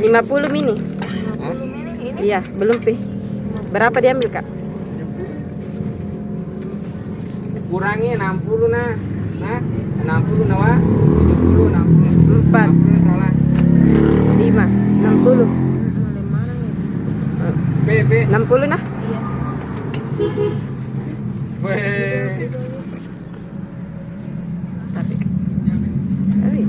50 mini. 50 mili ini. Iya, belum pi. Berapa diambil, Kak? Kurangi 60 nah. Nah, 60 nawa. 70 60. 4, 60 salah. 5, 60. Mana nih? P. 60 nah. Iya. Weh. Tapi. Tapi,